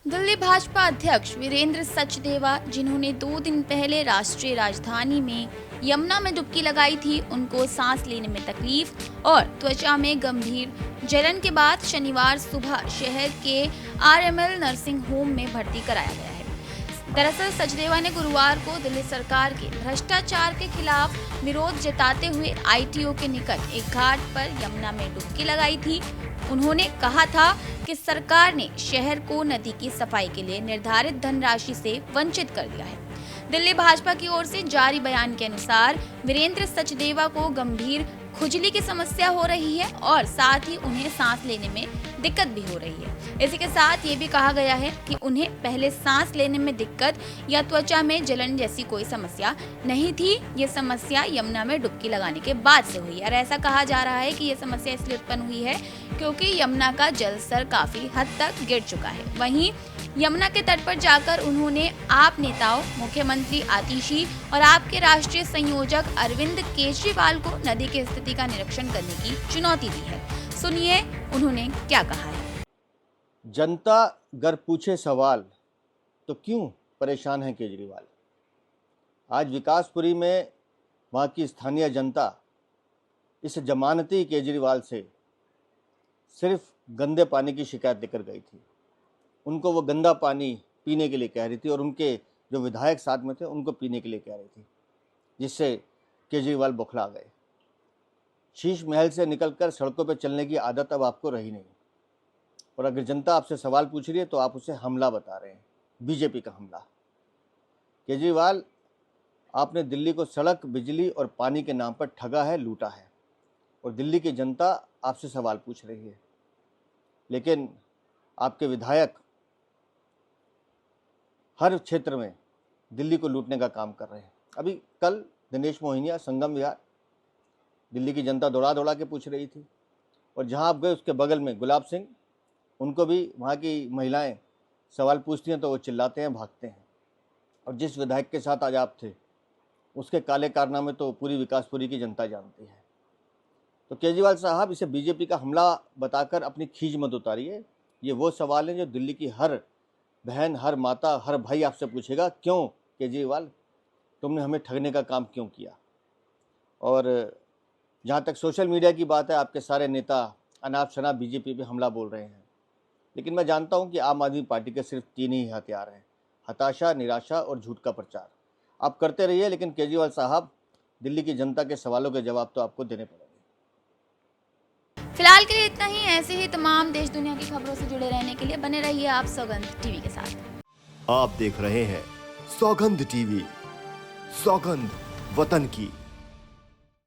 दिल्ली भाजपा अध्यक्ष वीरेंद्र सचदेवा, जिन्होंने 2 दिन पहले राष्ट्रीय राजधानी में यमुना में डुबकी लगाई थी, उनको सांस लेने में तकलीफ और त्वचा में गंभीर जलन के बाद शनिवार सुबह शहर के आरएमएल नर्सिंग होम में भर्ती कराया गया है। दरअसल सचदेवा ने गुरुवार को दिल्ली सरकार के भ्रष्टाचार के खिलाफ विरोध जताते हुए आईटीओ के निकट एक घाट पर यमुना में डुबकी लगाई थी। उन्होंने कहा था कि सरकार ने शहर को नदी की सफाई के लिए निर्धारित धनराशि से वंचित कर दिया है। दिल्ली भाजपा की ओर से जारी बयान के अनुसार वीरेंद्र सचदेवा को गंभीर खुजली की समस्या हो रही है और साथ ही उन्हें सांस लेने में दिक्कत भी हो रही है। इसी के साथ ये भी कहा गया है कि उन्हें पहले सांस लेने में दिक्कत या त्वचा में जलन जैसी कोई समस्या नहीं थी। ये समस्या यमुना में डुबकी लगाने के बाद से हुई है और ऐसा कहा जा रहा है कि ये समस्या इसलिए उत्पन्न हुई है क्योंकि यमुना का जल स्तर काफी हद तक गिर चुका है। वहीं यमुना के तट पर जाकर उन्होंने आप नेताओं, मुख्यमंत्री आतिशी और आपके राष्ट्रीय संयोजक अरविंद केजरीवाल को नदी की स्थिति का निरीक्षण करने की चुनौती दी है। सुनिए उन्होंने क्या कहा है। जनता अगर पूछे सवाल तो क्यों परेशान है केजरीवाल। आज विकासपुरी में वहाँ की स्थानीय जनता इस जमानती केजरीवाल से सिर्फ गंदे पानी की शिकायत लेकर गई थी। उनको वो गंदा पानी पीने के लिए कह रही थी और उनके जो विधायक साथ में थे उनको पीने के लिए कह रही थी, जिससे केजरीवाल बौखला गए। शीश महल से निकलकर सड़कों पर चलने की आदत अब आपको रही नहीं। और अगर जनता आपसे सवाल पूछ रही है तो आप उसे हमला बता रहे हैं, बीजेपी का हमला। केजरीवाल, आपने दिल्ली को सड़क, बिजली और पानी के नाम पर ठगा है, लूटा है और दिल्ली की जनता आपसे सवाल पूछ रही है। लेकिन आपके विधायक हर क्षेत्र में दिल्ली को लूटने का काम कर रहे हैं। अभी कल दिनेश मोहिनिया, संगम विहार, दिल्ली की जनता दौड़ा दौड़ा के पूछ रही थी और जहां आप गए उसके बगल में गुलाब सिंह, उनको भी वहां की महिलाएं सवाल पूछती हैं तो वो चिल्लाते हैं, भागते हैं। और जिस विधायक के साथ आज आप थे उसके काले कारनामे तो पूरी विकासपुरी की जनता जानती है। तो केजरीवाल साहब, इसे बीजेपी का हमला बताकर अपनी खींच मत उतारिए। ये वो सवाल है जो दिल्ली की हर बहन, हर माता, हर भाई आपसे पूछेगा, क्यों केजरीवाल तुमने हमें ठगने का काम क्यों किया। और जहाँ तक सोशल मीडिया की बात है, आपके सारे नेता अनाप शनाप बीजेपी पे हमला बोल रहे हैं। लेकिन मैं जानता हूँ कि आम आदमी पार्टी के सिर्फ 3 ही हथियार हैं: हताशा, निराशा और झूठ का प्रचार। आप करते रहिए, लेकिन केजरीवाल साहब, दिल्ली की जनता के सवालों के जवाब तो आपको देने पड़ेंगे। फिलहाल के लिए इतना ही। ऐसे ही तमाम देश दुनिया की खबरों से जुड़े रहने के लिए बने रहिए आप सौगंध टीवी के साथ। आप देख रहे हैं सौगंध टीवी, सौगंध वतन की।